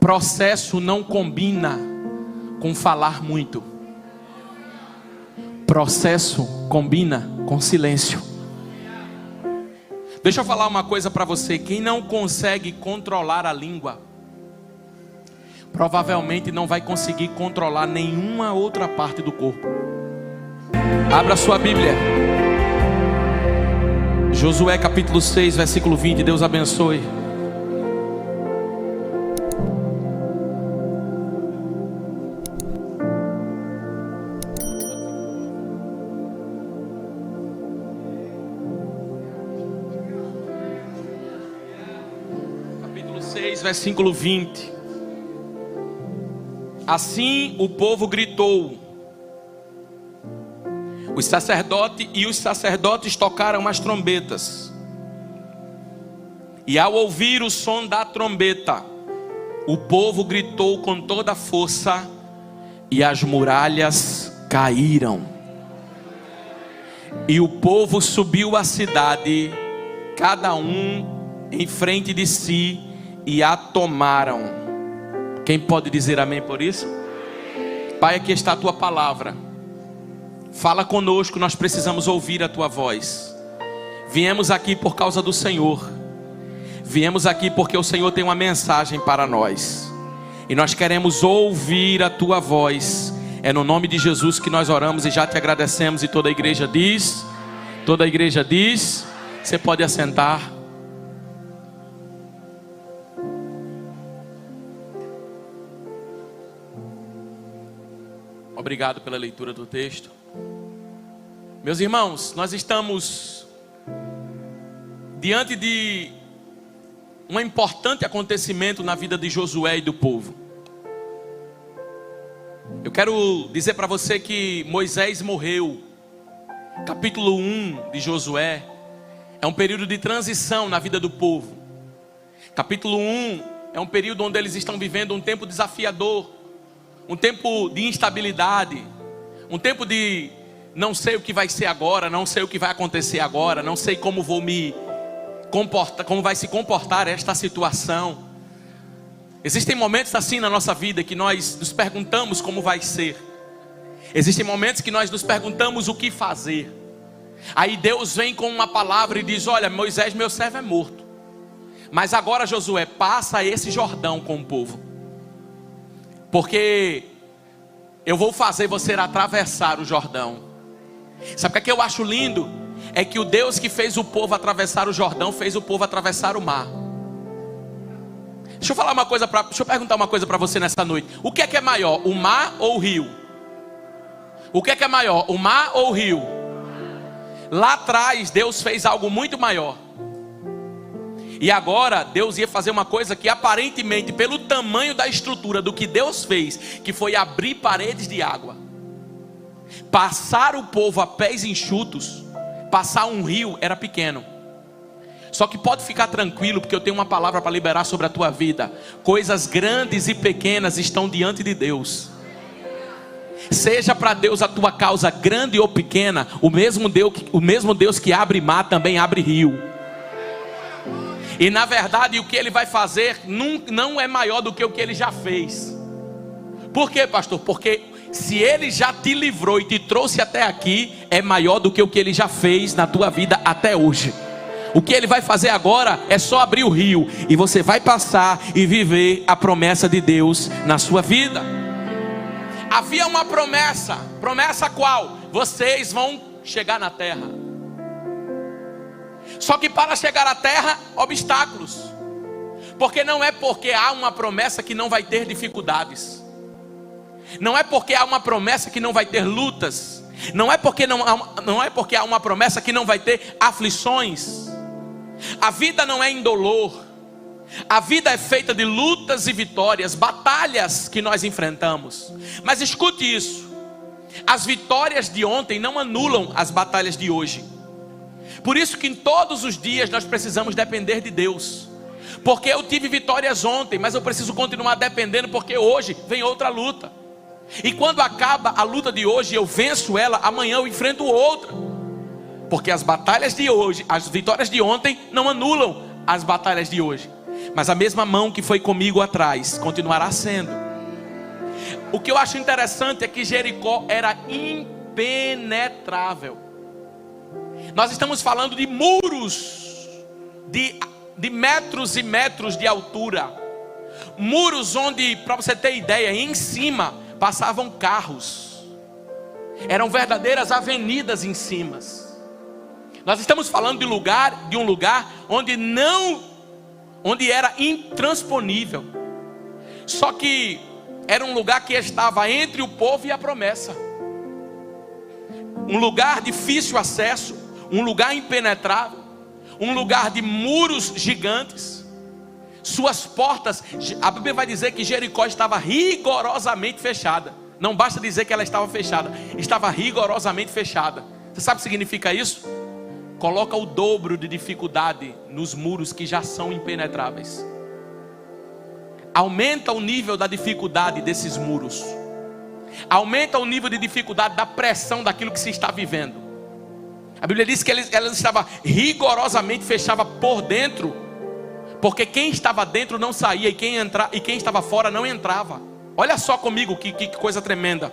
Processo não combina com falar muito. Processo combina com silêncio. Deixa eu falar uma coisa para você. Quem não consegue controlar a língua, provavelmente não vai conseguir controlar nenhuma outra parte do corpo. Abra sua Bíblia. Josué capítulo 6, versículo 20. Deus abençoe. Capítulo 6, versículo 20. Assim o povo gritou. Os sacerdotes tocaram as trombetas. E ao ouvir o som da trombeta, o povo gritou com toda a força, e as muralhas caíram. E o povo subiu à cidade, cada um em frente de si, e a tomaram. Quem pode dizer amém por isso? Pai, aqui está a tua palavra. Fala conosco, nós precisamos ouvir a tua voz. Viemos aqui por causa do Senhor. Viemos aqui porque o Senhor tem uma mensagem para nós. E nós queremos ouvir a tua voz. É no nome de Jesus que nós oramos e já te agradecemos. E toda a igreja diz. Toda a igreja diz. Você pode assentar. Obrigado pela leitura do texto. Meus irmãos, nós estamos diante de um importante acontecimento na vida de Josué e do povo. Eu quero dizer para você que Moisés morreu. Capítulo 1 de Josué é um período de transição na vida do povo. Capítulo 1 é um período onde eles estão vivendo um tempo desafiador, um tempo de instabilidade, um tempo de não sei o que vai ser agora, não sei o que vai acontecer agora, não sei como vou me comportar, como vai se comportar esta situação. Existem momentos assim na nossa vida que nós nos perguntamos como vai ser. Existem momentos que nós nos perguntamos o que fazer. Aí Deus vem com uma palavra e diz: olha, Moisés, meu servo, é morto. Mas agora, Josué, passa esse Jordão com o povo. Porque eu vou fazer você atravessar o Jordão. Sabe o que eu acho lindo? É que o Deus que fez o povo atravessar o Jordão fez o povo atravessar o mar. Deixa eu perguntar uma coisa para você nessa noite. O que é maior, o mar ou o rio? O que é maior, o mar ou o rio? Lá atrás Deus fez algo muito maior. E agora Deus ia fazer uma coisa que aparentemente, pelo tamanho da estrutura do que Deus fez, que foi abrir paredes de água, passar o povo a pés enxutos, passar um rio, era pequeno. Só que pode ficar tranquilo, porque eu tenho uma palavra para liberar sobre a tua vida. Coisas grandes e pequenas estão diante de Deus. Seja para Deus a tua causa grande ou pequena, o mesmo Deus que abre mar também abre rio. E na verdade o que Ele vai fazer não é maior do que o que Ele já fez. Por quê, pastor? Porque se Ele já te livrou e te trouxe até aqui, é maior do que o que Ele já fez na tua vida até hoje. O que Ele vai fazer agora é só abrir o rio, e você vai passar e viver a promessa de Deus na sua vida. Havia uma promessa. Promessa qual? Vocês vão chegar na terra. Só que para chegar à terra, obstáculos. Porque não é porque há uma promessa que não vai ter dificuldades. Não é porque há uma promessa que não vai ter lutas. Não é porque há uma promessa que não vai ter aflições. A vida não é indolor. A vida é feita de lutas e vitórias, batalhas que nós enfrentamos. Mas escute isso: as vitórias de ontem não anulam as batalhas de hoje. Por isso que em todos os dias nós precisamos depender de Deus. Porque eu tive vitórias ontem, mas eu preciso continuar dependendo, porque hoje vem outra luta. E quando acaba a luta de hoje, eu venço ela, amanhã eu enfrento outra. Porque as batalhas de hoje, as vitórias de ontem não anulam as batalhas de hoje. mas a mesma mão que foi comigo atrás continuará sendo. O que eu acho interessante é que Jericó era impenetrável. Nós estamos falando de muros de metros e metros de altura. Muros onde, para você ter ideia, em cima passavam carros. Eram verdadeiras avenidas em cima. Nós estamos falando de um lugar onde era intransponível. Só que era um lugar que estava entre o povo e a promessa. Um lugar difícil acesso, um lugar impenetrável, um lugar de muros gigantes. Suas portas, a Bíblia vai dizer que Jericó estava rigorosamente fechada. Não basta dizer que ela estava fechada, estava rigorosamente fechada. Você sabe o que significa isso? Coloca o dobro de dificuldade nos muros que já são impenetráveis. Aumenta o nível da dificuldade desses muros. Aumenta o nível de dificuldade da pressão daquilo que se está vivendo. A Bíblia diz que ela estava rigorosamente fechada por dentro, porque quem estava dentro não saía, e quem estava fora não entrava. Olha só comigo que coisa tremenda.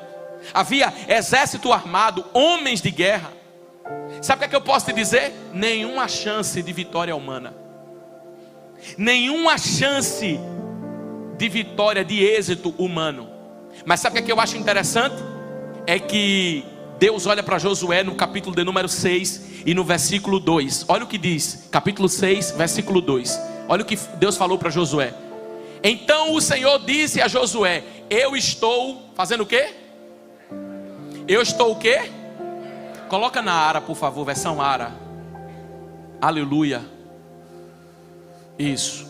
Havia exército armado, homens de guerra. Sabe o que eu posso te dizer? Nenhuma chance de vitória humana. Nenhuma chance de vitória, de êxito humano. Mas sabe o que eu acho interessante? É que Deus olha para Josué no capítulo de número 6 e no versículo 2. Olha o que diz, capítulo 6, versículo 2. Olha o que Deus falou para Josué. Então o Senhor disse a Josué: eu estou fazendo o quê? Eu estou o quê? Coloca na Ara, por favor, versão Ara. Aleluia. Isso.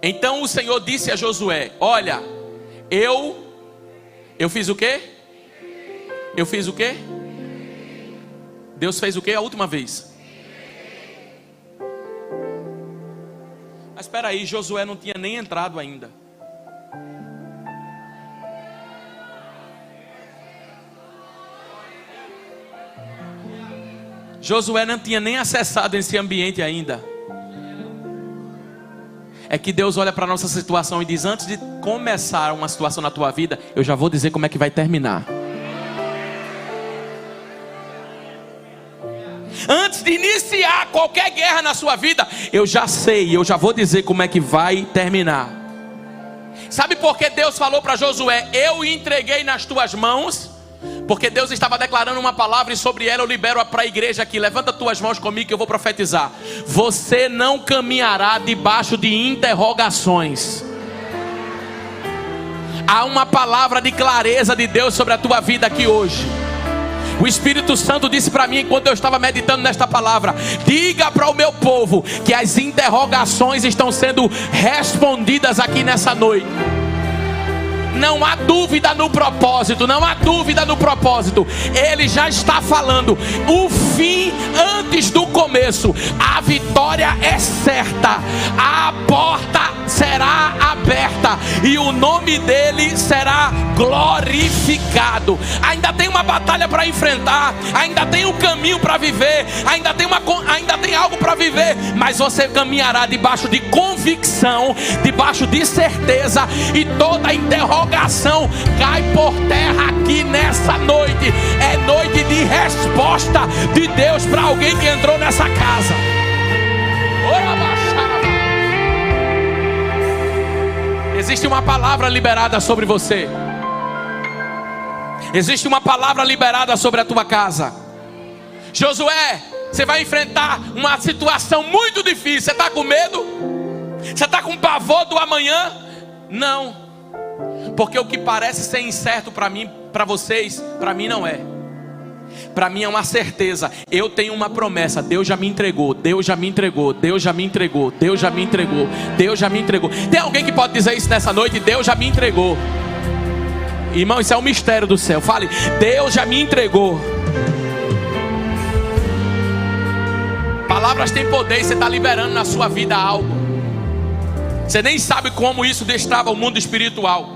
Então o Senhor disse a Josué: olha, eu fiz o quê? Eu fiz o quê? Deus fez o quê a última vez? Mas espera aí, Josué não tinha nem entrado ainda. Josué não tinha nem acessado esse ambiente ainda. É que Deus olha para a nossa situação e diz: antes de começar uma situação na tua vida, eu já vou dizer como é que vai terminar. Antes de iniciar qualquer guerra na sua vida, eu já sei, eu já vou dizer como é que vai terminar. Sabe por que Deus falou para Josué: eu entreguei nas tuas mãos? Porque Deus estava declarando uma palavra, e sobre ela eu libero para a igreja aqui. Levanta tuas mãos comigo que eu vou profetizar. Você não caminhará debaixo de interrogações. Há uma palavra de clareza de Deus sobre a tua vida aqui hoje. O Espírito Santo disse para mim, enquanto eu estava meditando nesta palavra: diga para o meu povo que as interrogações estão sendo respondidas aqui nessa noite. Não há dúvida no propósito, não há dúvida no propósito. Ele já está falando o fim antes do começo. A vitória é certa, a porta será aberta e o nome dele será glorificado. Ainda tem uma batalha para enfrentar, ainda tem um caminho para viver, ainda tem algo para viver, mas você caminhará debaixo de convicção, debaixo de certeza, e toda interrogação cai por terra aqui nessa noite. É noite de resposta de Deus para alguém que entrou nessa casa. Existe uma palavra liberada sobre você. Existe uma palavra liberada sobre a tua casa. Josué, você vai enfrentar uma situação muito difícil. Você está com medo? Você está com pavor do amanhã? Não. Porque o que parece ser incerto para mim, para vocês, para mim não é. Para mim é uma certeza. Eu tenho uma promessa. Deus já me entregou. Deus já me entregou. Deus já me entregou. Deus já me entregou. Deus já me entregou. Tem alguém que pode dizer isso nessa noite? Deus já me entregou. Irmão, isso é um mistério do céu. Fale: Deus já me entregou. Palavras têm poder. E você está liberando na sua vida algo. Você nem sabe como isso destrava o mundo espiritual.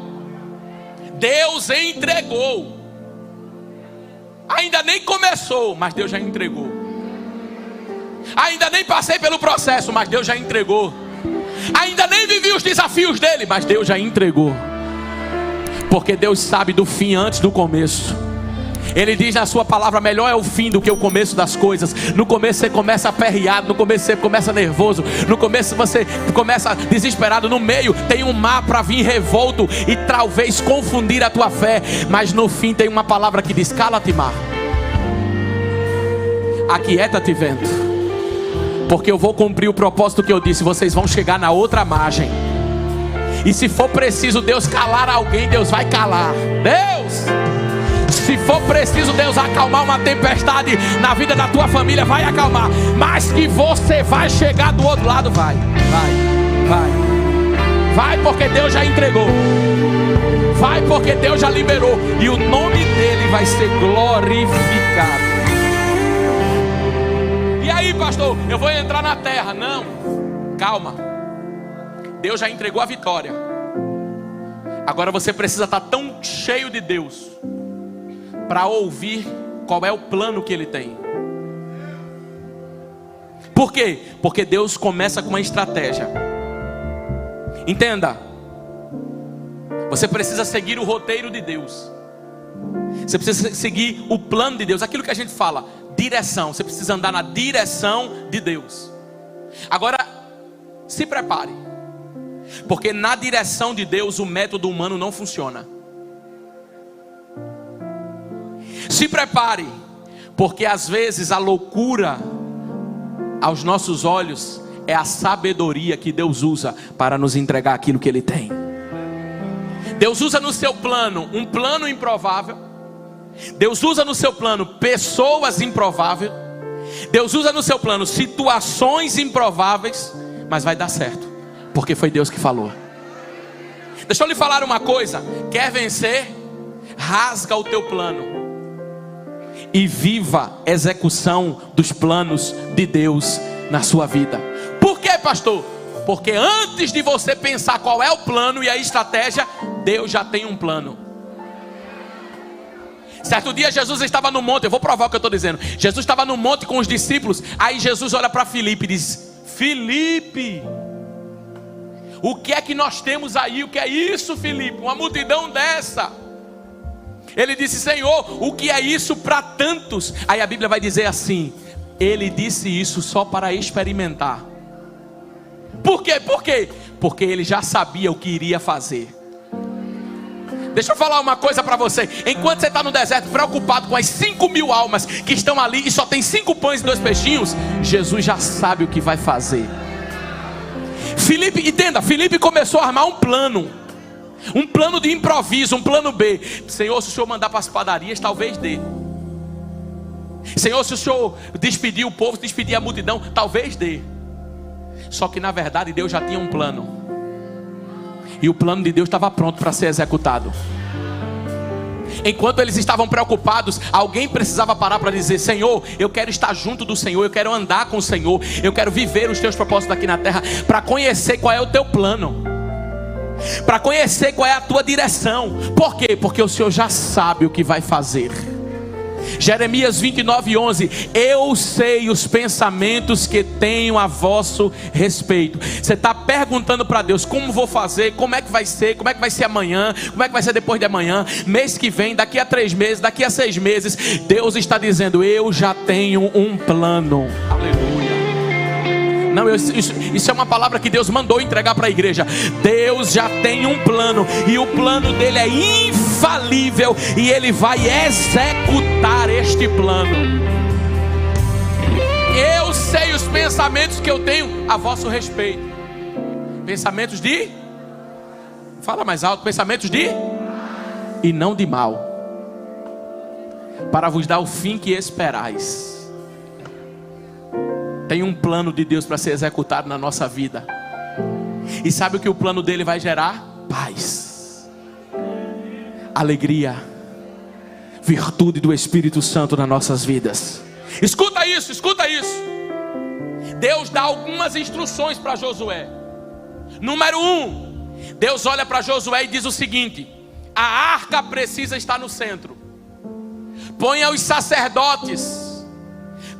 Deus entregou. Ainda nem começou, mas Deus já entregou. Ainda nem passei pelo processo, mas Deus já entregou. ainda nem vivi os desafios dele, mas Deus já entregou. Porque Deus sabe do fim antes do começo. Ele diz na sua palavra: melhor é o fim do que o começo das coisas. No começo você começa aperreado, no começo você começa nervoso, no começo você começa desesperado, no meio tem um mar para vir revolto e talvez confundir a tua fé, mas no fim tem uma palavra que diz: cala-te, mar, aquieta-te, vento, porque eu vou cumprir o propósito que eu disse. Vocês vão chegar na outra margem. E se for preciso Deus calar alguém, Deus vai calar. Se for preciso Deus acalmar uma tempestade na vida da tua família, vai acalmar. Mas que você vai chegar do outro lado, vai, porque Deus já entregou. Vai, porque Deus já liberou. E o nome dele vai ser glorificado. E aí, pastor, eu vou entrar na terra? Não, calma. Deus já entregou a vitória. Agora você precisa estar tão cheio de Deus para ouvir qual é o plano que Ele tem. Por quê? Porque Deus começa com uma estratégia. Entenda, você precisa seguir o roteiro de Deus. Você precisa seguir o plano de Deus. Aquilo que a gente fala, direção. Você precisa andar na direção de Deus. Agora, se prepare, porque na direção de Deus o método humano não funciona. Se prepare, porque às vezes a loucura aos nossos olhos é a sabedoria que Deus usa para nos entregar aquilo que Ele tem. Deus usa no seu plano um plano improvável. Deus usa no seu plano pessoas improváveis. Deus usa no seu plano situações improváveis. Mas vai dar certo, porque foi Deus que falou. Deixa eu lhe falar uma coisa. Quer vencer? Rasga o teu plano e viva a execução dos planos de Deus na sua vida. Por quê, pastor? Porque antes de você pensar qual é o plano e a estratégia, Deus já tem um plano. Certo dia Jesus estava no monte. Eu vou provar o que eu estou dizendo. Jesus estava no monte com os discípulos. Aí Jesus olha para Filipe e diz: Filipe, o que é que nós temos aí? O que é isso, Filipe? Uma multidão dessa. Ele disse: Senhor, o que é isso para tantos? Aí a Bíblia vai dizer assim: ele disse isso só para experimentar. Por quê? Por quê? Porque ele já sabia o que iria fazer. Deixa eu falar uma coisa para você. Enquanto você está no deserto preocupado com as 5.000 almas que estão ali e só tem 5 pães e 2 peixinhos, Jesus já sabe o que vai fazer. Filipe, entenda, Filipe começou a armar um plano de improviso, um plano B. Senhor, se o Senhor mandar para as padarias, talvez dê. Senhor, se o Senhor despedir o povo, despedir a multidão, talvez dê. Só que na verdade Deus já tinha um plano. E o plano de Deus estava pronto para ser executado. Enquanto eles estavam preocupados, alguém precisava parar para dizer: Senhor, eu quero estar junto do Senhor, eu quero andar com o Senhor, eu quero viver os teus propósitos aqui na terra, para conhecer qual é o teu plano, para conhecer qual é a tua direção. Por quê? Porque o Senhor já sabe o que vai fazer. Jeremias 29:11: eu sei os pensamentos que tenho a vosso respeito. Você está perguntando para Deus: como vou fazer, como é que vai ser amanhã, como é que vai ser depois de amanhã, mês que vem, daqui a 3 meses, daqui a 6 meses. Deus está dizendo: eu já tenho um plano. Aleluia. Não, isso é uma palavra que Deus mandou entregar para a igreja. Deus já tem um plano, e o plano dele é infalível, e ele vai executar este plano. Eu sei os pensamentos que eu tenho a vosso respeito. Pensamentos de? Fala mais alto. Pensamentos de? E não de mal, para vos dar o fim que esperais. Tem um plano de Deus para ser executado na nossa vida. E sabe o que o plano dele vai gerar? Paz, alegria, virtude do Espírito Santo nas nossas vidas. Escuta isso, escuta isso. Deus dá algumas instruções para Josué. Número 1, Deus olha para Josué e diz o seguinte: a arca precisa estar no centro. Ponha os sacerdotes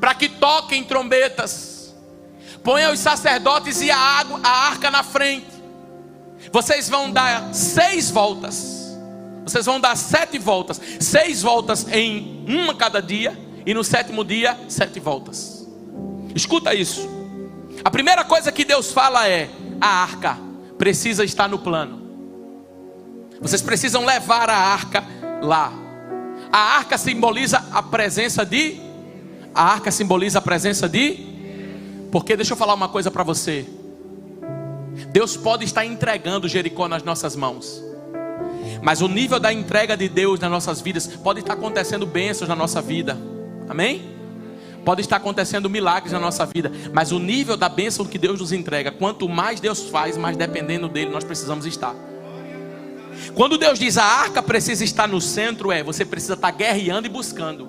para que toquem trombetas. Ponha os sacerdotes e a arca na frente. Vocês vão dar 6 voltas. Vocês vão dar 7 voltas. 6 voltas em uma cada dia. E no 7º dia, 7 voltas. Escuta isso. A primeira coisa que Deus fala é: a arca precisa estar no plano. Vocês precisam levar a arca lá. A arca simboliza a presença de... A arca simboliza a presença de... Porque deixa eu falar uma coisa para você. Deus pode estar entregando Jericó nas nossas mãos, mas o nível da entrega de Deus nas nossas vidas, pode estar acontecendo bênçãos na nossa vida. Amém? Pode estar acontecendo milagres na nossa vida, mas o nível da bênção que Deus nos entrega, quanto mais Deus faz, mais dependendo dele nós precisamos estar. Quando Deus diz a arca precisa estar no centro, você precisa estar guerreando e buscando.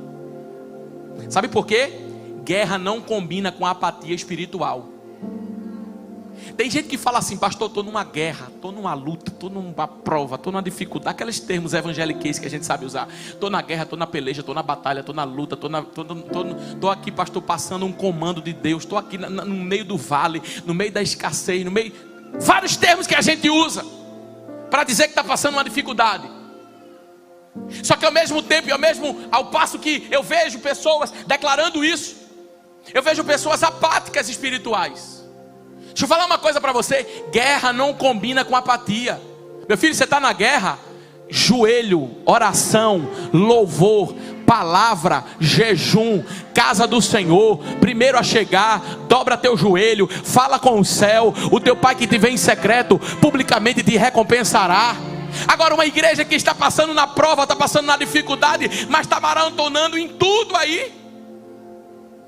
Sabe por quê? Guerra não combina com a apatia espiritual. Tem gente que fala assim: pastor, estou numa guerra, estou numa luta, estou numa prova, estou numa dificuldade. Aqueles termos evangeliqueis que a gente sabe usar. Estou na guerra, estou na peleja, estou na batalha, estou na luta, estou aqui, pastor, passando um comando de Deus. Estou aqui no meio do vale, no meio da escassez, no meio... Vários termos que a gente usa para dizer que está passando uma dificuldade. Só que ao mesmo tempo, ao passo que eu vejo pessoas declarando isso, eu vejo pessoas apáticas espirituais. Deixa eu falar uma coisa para você: guerra não combina com apatia. Meu filho, você está na guerra? Joelho, oração, louvor, palavra, jejum, casa do Senhor. Primeiro a chegar, dobra teu joelho, fala com o céu. O teu pai que te vê em secreto, publicamente te recompensará. Agora, uma igreja que está passando na prova, está passando na dificuldade, mas está maratonando em tudo aí.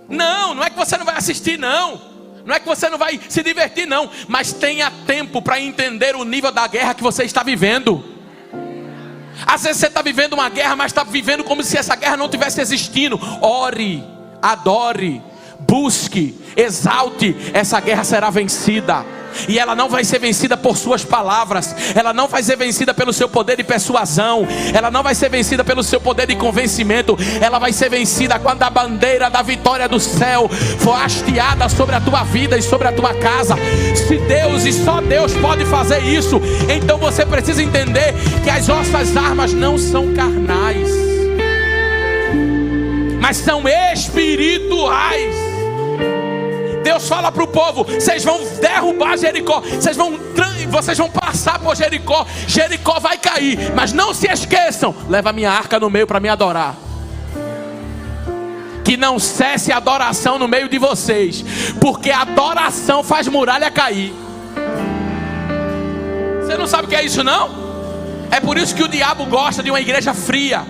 Não é que você não vai assistir, não é que você não vai se divertir, não. Mas tenha tempo para entender o nível da guerra que você está vivendo. Às vezes você está vivendo uma guerra, mas está vivendo como se essa guerra não tivesse existindo. Ore, adore, busque, exalte. Essa guerra será vencida. E ela não vai ser vencida por suas palavras. Ela não vai ser vencida pelo seu poder de persuasão. Ela não vai ser vencida pelo seu poder de convencimento. Ela vai ser vencida quando a bandeira da vitória do céu for hasteada sobre a tua vida e sobre a tua casa. Se Deus e só Deus pode fazer isso, então você precisa entender que as nossas armas não são carnais, mas são espirituais. Deus fala para o povo: vocês vão derrubar Jericó, vocês vão passar por Jericó, Jericó vai cair, mas não se esqueçam, leva a minha arca no meio para me adorar. Que não cesse a adoração no meio de vocês, porque a adoração faz muralha cair. Você não sabe o que é isso, não? É por isso que o diabo gosta de uma igreja fria,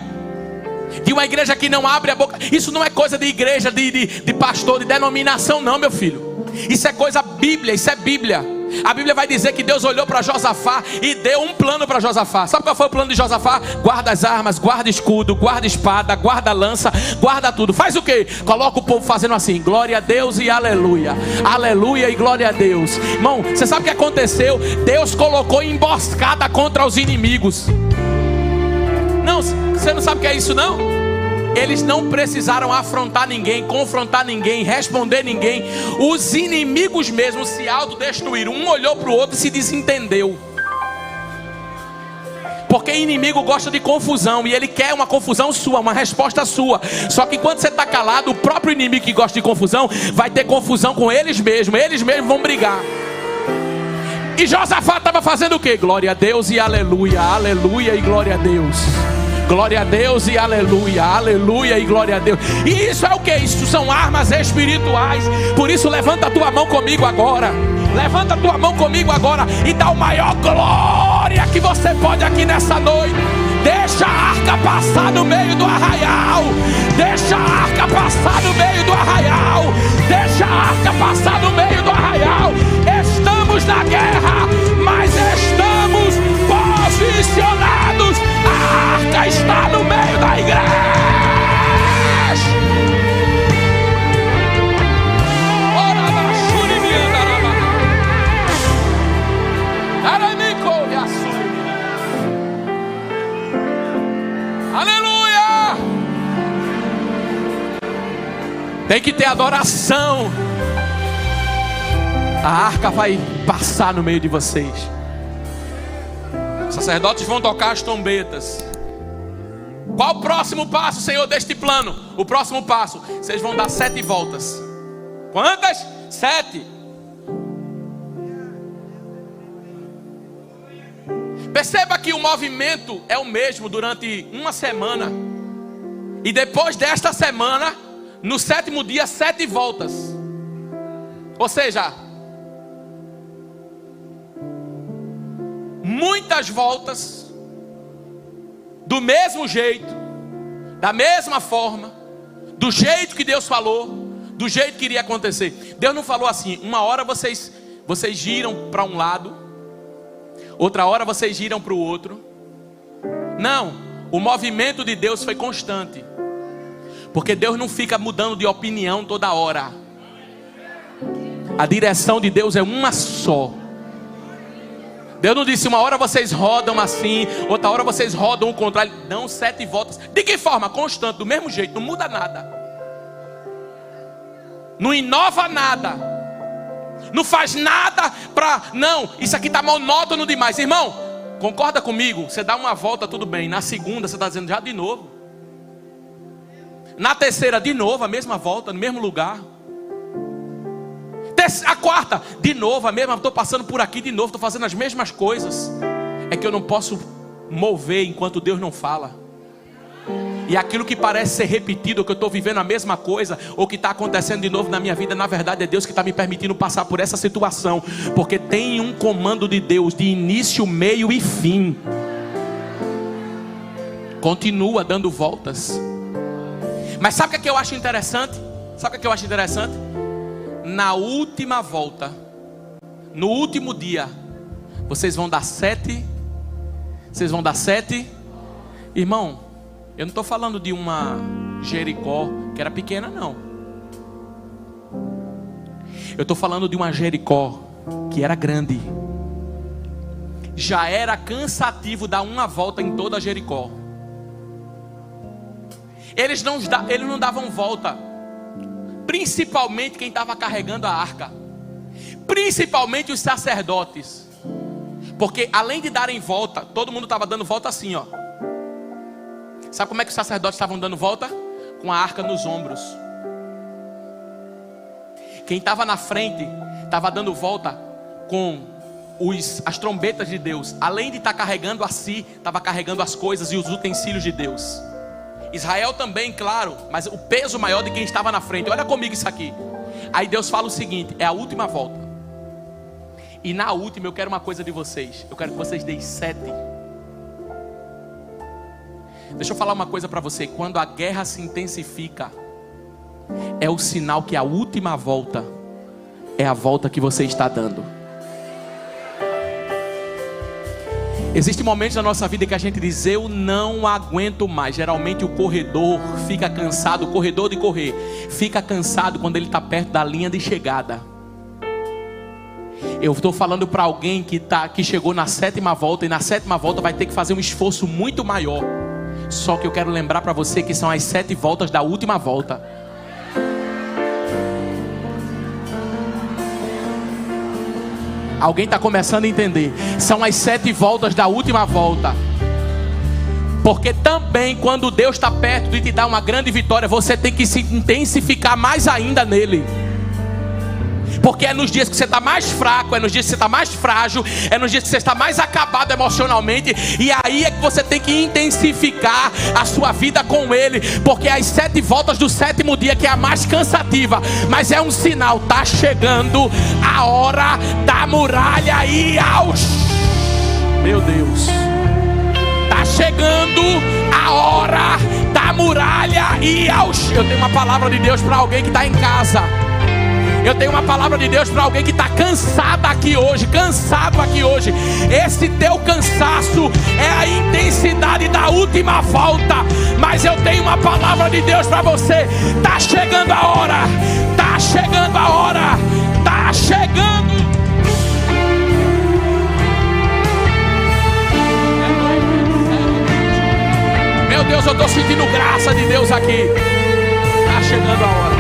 de uma igreja que não abre a boca. Isso não é coisa de igreja, de pastor, de denominação, não, meu filho. Isso é coisa Bíblia, isso é Bíblia. A Bíblia vai dizer que Deus olhou para Josafá e deu um plano para Josafá. Sabe qual foi o plano de Josafá? Guarda as armas, guarda escudo, guarda espada, guarda lança, guarda tudo. Faz o quê? Coloca o povo fazendo assim: glória a Deus e aleluia, aleluia e glória a Deus. Irmão, você sabe o que aconteceu? Deus colocou emboscada contra os inimigos. Não, você não sabe o que é isso, não? Eles não precisaram afrontar ninguém, confrontar ninguém, responder ninguém. Os inimigos mesmo se autodestruíram. Um olhou para o outro e se desentendeu. Porque inimigo gosta de confusão, e ele quer uma confusão sua, uma resposta sua. Só que quando você está calado, o próprio inimigo que gosta de confusão vai ter confusão com eles mesmos vão brigar. E Josafá estava fazendo o quê? Glória a Deus e aleluia, aleluia e glória a Deus. Glória a Deus e aleluia, aleluia e glória a Deus. E isso é o que? Isso são armas espirituais. Por isso levanta a tua mão comigo agora. Levanta a tua mão comigo agora e dá o maior glória que você pode aqui nessa noite. Deixa a arca passar no meio do arraial. Deixa a arca passar no meio do arraial. Deixa a arca passar no meio do arraial. Estamos na guerra, mas estamos posicionados. A arca está no meio da igreja. Aleluia! Tem que ter adoração. A arca vai passar no meio de vocês. Os sacerdotes vão tocar as trombetas. Qual o próximo passo, Senhor, deste plano? O próximo passo, vocês vão dar 7 voltas. Quantas? 7. Perceba que o movimento é o mesmo durante uma semana. E depois desta semana, no 7º dia, 7 voltas. Ou seja, muitas voltas, do mesmo jeito, da mesma forma, do jeito que Deus falou, do jeito que iria acontecer. Deus não falou assim: uma hora vocês giram para um lado, outra hora vocês giram para o outro. Não, o movimento de Deus foi constante, porque Deus não fica mudando de opinião toda hora. A direção de Deus é uma só. Deus não disse: uma hora vocês rodam assim, outra hora vocês rodam o contrário. Não, 7 voltas. De que forma? Constante, do mesmo jeito, não muda nada, não inova nada, não faz nada para... Não, isso aqui está monótono demais. Irmão, concorda comigo? Você dá uma volta, tudo bem. Na segunda você está dizendo já de novo. Na terceira de novo, a mesma volta, no mesmo lugar. A quarta, de novo, a mesma, estou passando por aqui de novo, estou fazendo as mesmas coisas. É que eu não posso mover enquanto Deus não fala. E aquilo que parece ser repetido, que eu estou vivendo a mesma coisa, ou que está acontecendo de novo na minha vida, na verdade é Deus que está me permitindo passar por essa situação, porque tem um comando de Deus, de início, meio e fim. Continua dando voltas. Mas sabe o que eu acho interessante? Sabe o que eu acho interessante? Na última volta, no último dia, vocês vão dar 7. Vocês vão dar 7. Irmão, eu não estou falando de uma Jericó que era pequena, não. Eu estou falando de uma Jericó que era grande. Já era cansativo dar uma volta em toda a Jericó. Eles não davam volta. Principalmente quem estava carregando a arca. Principalmente os sacerdotes. Porque além de darem volta, todo mundo estava dando volta assim, ó. Sabe como é que os sacerdotes estavam dando volta? Com a arca nos ombros. Quem estava na frente estava dando volta com as trombetas de Deus. Além de estar carregando a si, estava carregando as coisas e os utensílios de Deus. Israel também, claro, mas o peso maior de quem estava na frente. Olha comigo isso aqui. Aí Deus fala o seguinte: é a última volta. E na última eu quero uma coisa de vocês. Eu quero que vocês deem 7. Deixa eu falar uma coisa para você. Quando a guerra se intensifica, é o sinal que a última volta é a volta que você está dando. Existem momentos na nossa vida que a gente diz: eu não aguento mais. Geralmente o corredor fica cansado, o corredor de correr fica cansado quando ele está perto da linha de chegada. Eu estou falando para alguém que chegou na 7ª volta, e na 7ª volta vai ter que fazer um esforço muito maior. Só que eu quero lembrar para você que são as 7 voltas da última volta. Alguém está começando a entender? São as 7 voltas da última volta. Porque também quando Deus está perto de te dar uma grande vitória, você tem que se intensificar mais ainda nele. Porque é nos dias que você está mais fraco, é nos dias que você está mais frágil, é nos dias que você está mais acabado emocionalmente. E aí é que você tem que intensificar a sua vida com Ele. Porque as 7 voltas do 7º dia, que é a mais cansativa, mas é um sinal: está chegando a hora da muralha e aos... Meu Deus, está chegando a hora da muralha e aos... Eu tenho uma palavra de Deus para alguém que está em casa. Eu tenho uma palavra de Deus para alguém que está cansado aqui hoje. Esse teu cansaço é a intensidade da última volta. Mas eu tenho uma palavra de Deus para você. Está chegando a hora. Está chegando a hora. Está chegando. Meu Deus, eu estou sentindo graça de Deus aqui. Está chegando a hora.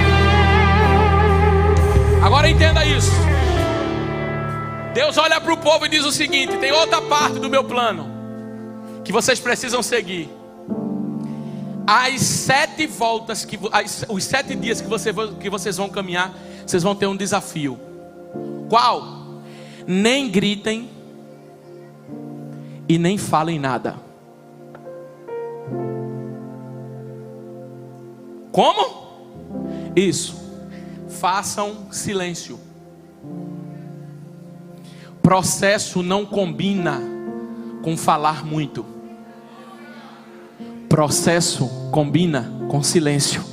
Agora entenda isso. Deus olha para o povo e diz o seguinte: tem outra parte do meu plano que vocês precisam seguir. As 7 voltas, os 7 dias que vocês vão caminhar, vocês vão ter um desafio. Qual? Nem gritem e nem falem nada. Como? Isso. Façam silêncio. Processo não combina com falar muito. Processo combina com silêncio.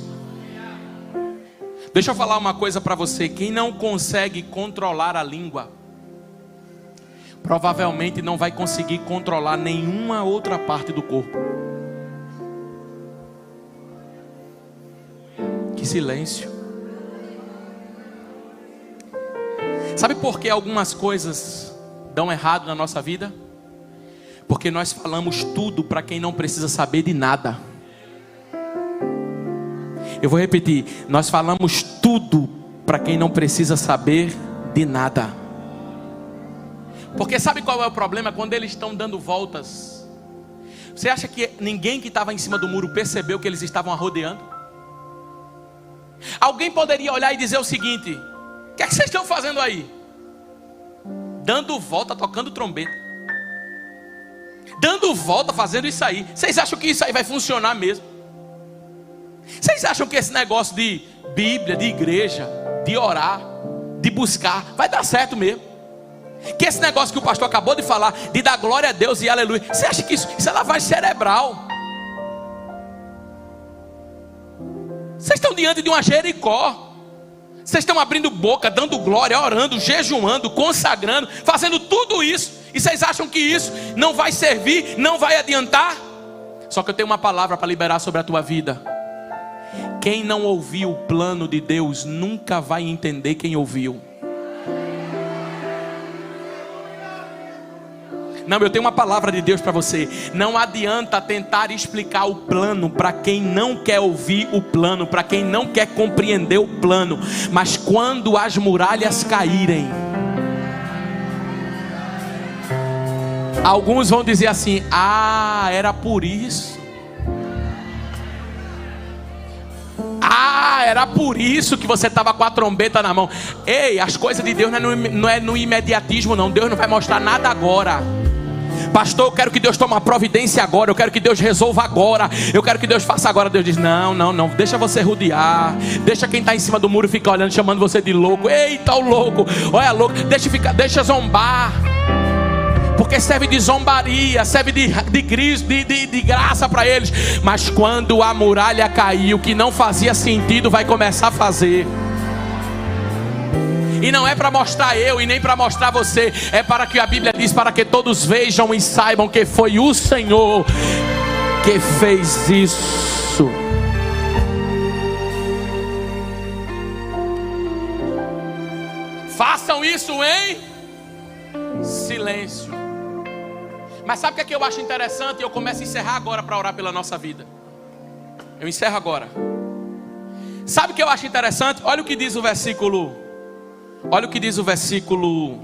Deixa eu falar uma coisa para você. Quem não consegue controlar a língua, provavelmente não vai conseguir controlar nenhuma outra parte do corpo. Que silêncio. Sabe por que algumas coisas dão errado na nossa vida? Porque nós falamos tudo para quem não precisa saber de nada. Eu vou repetir. Nós falamos tudo para quem não precisa saber de nada. Porque sabe qual é o problema? Quando eles estão dando voltas, você acha que ninguém que estava em cima do muro percebeu que eles estavam rodeando? Alguém poderia olhar e dizer o seguinte: o que é que vocês estão fazendo aí? Dando volta, tocando trombeta. Dando volta, fazendo isso aí. Vocês acham que isso aí vai funcionar mesmo? Vocês acham que esse negócio de Bíblia, de igreja, de orar, de buscar, vai dar certo mesmo? Que esse negócio que o pastor acabou de falar, de dar glória a Deus e aleluia, você acha que isso é lavagem cerebral? Vocês estão diante de uma Jericó. Vocês estão abrindo boca, dando glória, orando, jejuando, consagrando, fazendo tudo isso. E vocês acham que isso não vai servir, não vai adiantar? Só que eu tenho uma palavra para liberar sobre a tua vida. Quem não ouviu o plano de Deus nunca vai entender quem ouviu. Não, eu tenho uma palavra de Deus para você. Não adianta tentar explicar o plano para quem não quer ouvir o plano, para quem não quer compreender o plano. Mas quando as muralhas caírem, alguns vão dizer assim: ah, era por isso. Ah, era por isso que você estava com a trombeta na mão. Ei, as coisas de Deus não é no imediatismo não. Deus não vai mostrar nada agora. Pastor, eu quero que Deus tome uma providência agora. Eu quero que Deus resolva agora. Eu quero que Deus faça agora. Deus diz: não, deixa você rodear. Deixa quem está em cima do muro ficar olhando, chamando você de louco. Eita, o louco, olha louco. Deixa zombar. Porque serve de zombaria, serve de graça para eles. Mas quando a muralha cair, o que não fazia sentido vai começar a fazer. E não é para mostrar eu e nem para mostrar você. É para que a Bíblia diz: para que todos vejam e saibam que foi o Senhor que fez isso. Façam isso em silêncio. Mas sabe o que eu acho interessante? Eu começo a encerrar agora para orar pela nossa vida. Eu encerro agora. Sabe o que eu acho interessante? Olha o que diz o versículo. Olha o que diz o versículo.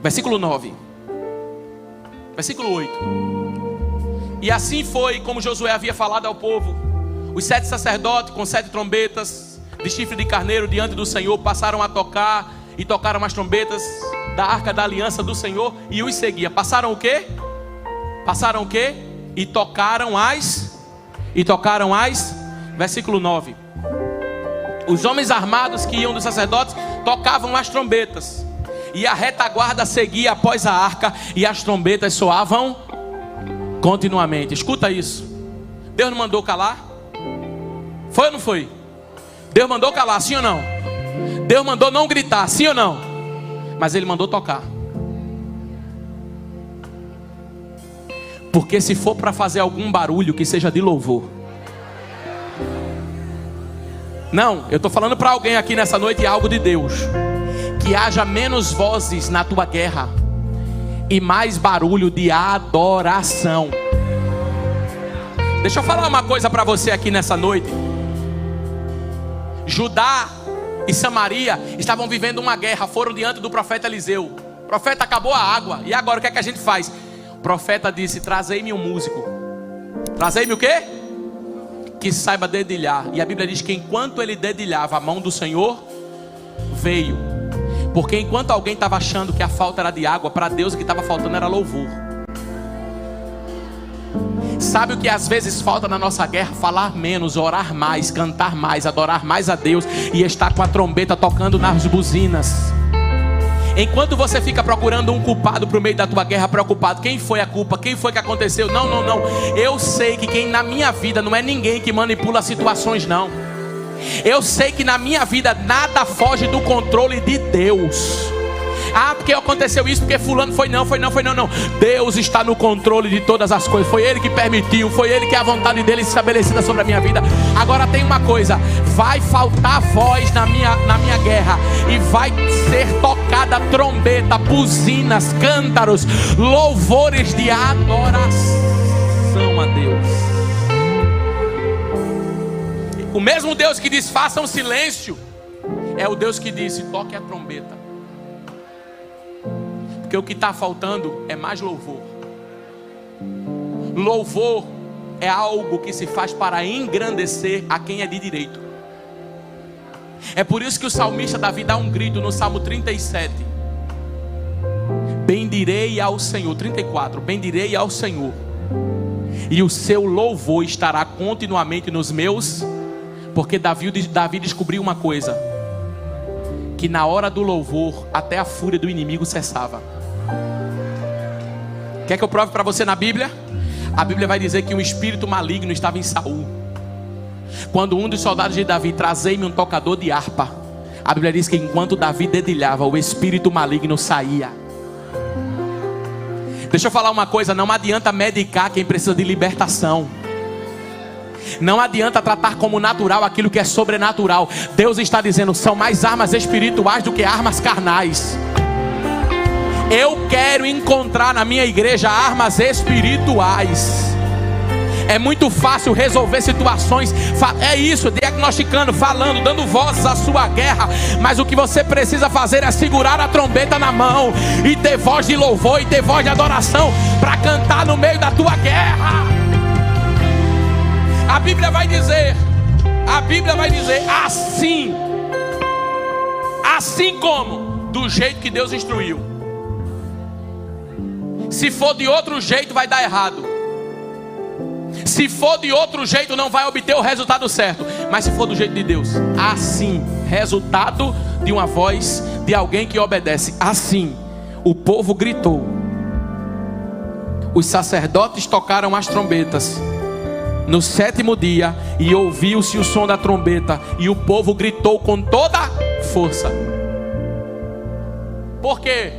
Versículo 9. Versículo 8. E assim foi como Josué havia falado ao povo. Os 7 sacerdotes com 7 trombetas de chifre de carneiro diante do Senhor passaram a tocar e tocaram as trombetas da arca da aliança do Senhor e os seguia. Passaram o quê? Passaram o quê? E tocaram as. Versículo 9. Os homens armados que iam dos sacerdotes tocavam as trombetas. E a retaguarda seguia após a arca. E as trombetas soavam continuamente. Escuta isso. Deus não mandou calar? Foi ou não foi? Deus mandou calar, sim ou não? Deus mandou não gritar, sim ou não? Mas Ele mandou tocar. Porque se for para fazer algum barulho, que seja de louvor. Não, eu estou falando para alguém aqui nessa noite algo de Deus. Que haja menos vozes na tua guerra e mais barulho de adoração. Deixa eu falar uma coisa para você aqui nessa noite. Judá e Samaria estavam vivendo uma guerra. Foram diante do profeta Eliseu. O profeta, acabou a água. E agora o que é que a gente faz? O profeta disse: trazei-me um músico. Trazei-me o quê? Que saiba dedilhar. E a Bíblia diz que enquanto ele dedilhava, a mão do Senhor veio. Porque enquanto alguém estava achando que a falta era de água, para Deus o que estava faltando era louvor. Sabe o que às vezes falta na nossa guerra? Falar menos, orar mais, cantar mais, adorar mais a Deus e estar com a trombeta tocando nas buzinas. Enquanto você fica procurando um culpado para o meio da tua guerra, preocupado, quem foi a culpa, quem foi que aconteceu? Não. Eu sei que quem na minha vida não é ninguém que manipula situações, não. Eu sei que na minha vida nada foge do controle de Deus. Ah, porque aconteceu isso, porque fulano foi não. Deus está no controle de todas as coisas. Foi Ele que permitiu, foi Ele que é a vontade dEle estabelecida sobre a minha vida. Agora tem uma coisa: vai faltar voz na minha guerra, e vai ser tocada trombeta, buzinas, cântaros, louvores de adoração a Deus. O mesmo Deus que diz façam silêncio é o Deus que disse toque a trombeta. Porque o que está faltando é mais louvor. Louvor é algo que se faz para engrandecer a quem é de direito. É por isso que o salmista Davi dá um grito no Salmo 37. Bendirei ao Senhor. 34. Bendirei ao Senhor, e o seu louvor estará continuamente nos meus. Porque Davi descobriu uma coisa: que na hora do louvor até a fúria do inimigo cessava. Quer que eu prove para você na Bíblia? A Bíblia vai dizer que um espírito maligno estava em Saul. Quando um dos soldados de Davi: trazei-me um tocador de harpa, a Bíblia diz que enquanto Davi dedilhava, o espírito maligno saía. Deixa eu falar uma coisa: não adianta medicar quem precisa de libertação. Não adianta tratar como natural aquilo que é sobrenatural. Deus está dizendo: são mais armas espirituais do que armas carnais. Eu quero encontrar na minha igreja armas espirituais. É muito fácil resolver situações, é isso, diagnosticando, falando, dando vozes à sua guerra. Mas o que você precisa fazer é segurar a trombeta na mão e ter voz de louvor e ter voz de adoração para cantar no meio da tua guerra. A Bíblia vai dizer assim como, do jeito que Deus instruiu. Se for de outro jeito vai dar errado. Se for de outro jeito não vai obter o resultado certo. Mas se for do jeito de Deus, assim, resultado de uma voz de alguém que obedece. Assim, o povo gritou. Os sacerdotes tocaram as trombetas no 7º dia, e ouviu-se o som da trombeta, e o povo gritou com toda força. Por quê?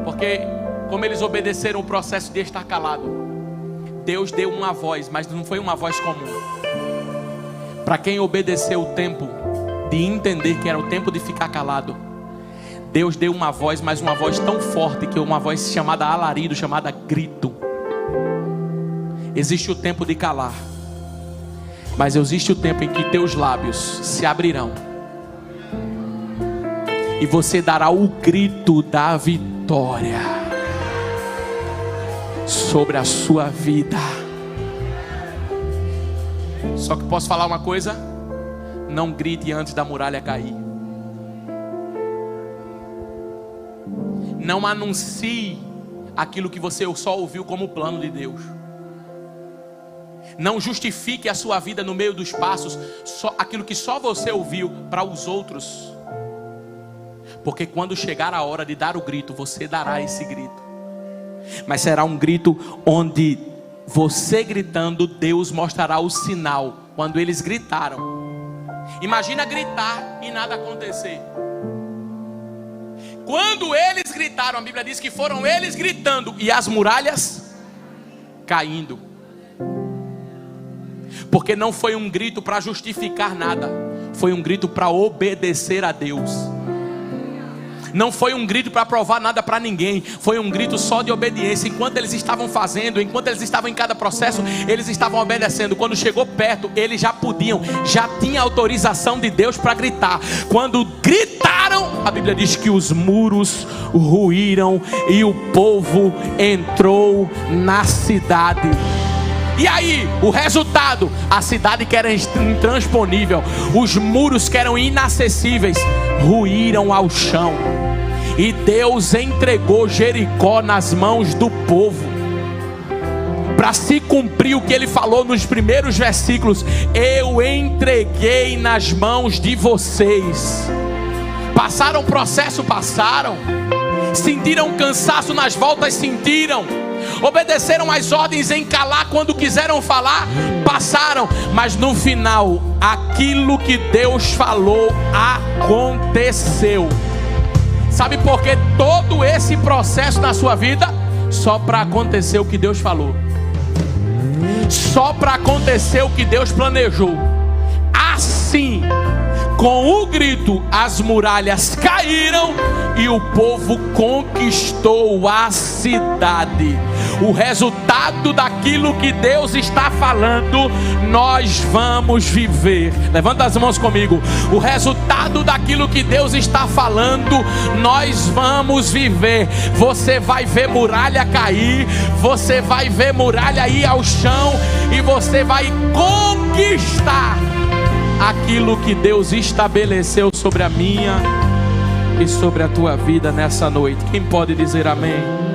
Porque como eles obedeceram o processo de estar calado, Deus deu uma voz, mas não foi uma voz comum. Para quem obedeceu o tempo de entender que era o tempo de ficar calado, Deus deu uma voz, mas uma voz tão forte que é uma voz chamada alarido, chamada grito. Existe o tempo de calar, mas existe o tempo em que teus lábios se abrirão e você dará o grito da vitória sobre a sua vida. Só que posso falar uma coisa: não grite antes da muralha cair. Não anuncie aquilo que você só ouviu como plano de Deus. Não justifique a sua vida no meio dos passos, só aquilo que só você ouviu para os outros. Porque quando chegar a hora de dar o grito, você dará esse grito. Mas será um grito onde você gritando, Deus mostrará o sinal. Quando eles gritaram, imagina gritar e nada acontecer. Quando eles gritaram, a Bíblia diz que foram eles gritando e as muralhas caindo. Porque não foi um grito para justificar nada, foi um grito para obedecer a Deus. Não foi um grito para provar nada para ninguém. Foi um grito só de obediência. Enquanto eles estavam fazendo, enquanto eles estavam em cada processo, eles estavam obedecendo. Quando chegou perto, eles já podiam, já tinha autorização de Deus para gritar. Quando gritaram, a Bíblia diz que os muros ruíram e o povo entrou na cidade. E aí, o resultado, a cidade que era intransponível, os muros que eram inacessíveis, ruíram ao chão. E Deus entregou Jericó nas mãos do povo, para se cumprir o que ele falou nos primeiros versículos: eu entreguei nas mãos de vocês. Passaram processo, passaram. Sentiram cansaço nas voltas, sentiram. Obedeceram às ordens em calar quando quiseram falar, passaram. Mas no final, aquilo que Deus falou aconteceu. Sabe por que todo esse processo na sua vida? Só para acontecer o que Deus falou. Só para acontecer o que Deus planejou. Assim, com o grito, as muralhas caíram e o povo conquistou a cidade. O resultado daquilo que Deus está falando, nós vamos viver. Levanta as mãos comigo. O resultado daquilo que Deus está falando, nós vamos viver. Você vai ver muralha cair, você vai ver muralha ir ao chão, e você vai conquistar aquilo que Deus estabeleceu sobre a minha e sobre a tua vida nessa noite. Quem pode dizer amém?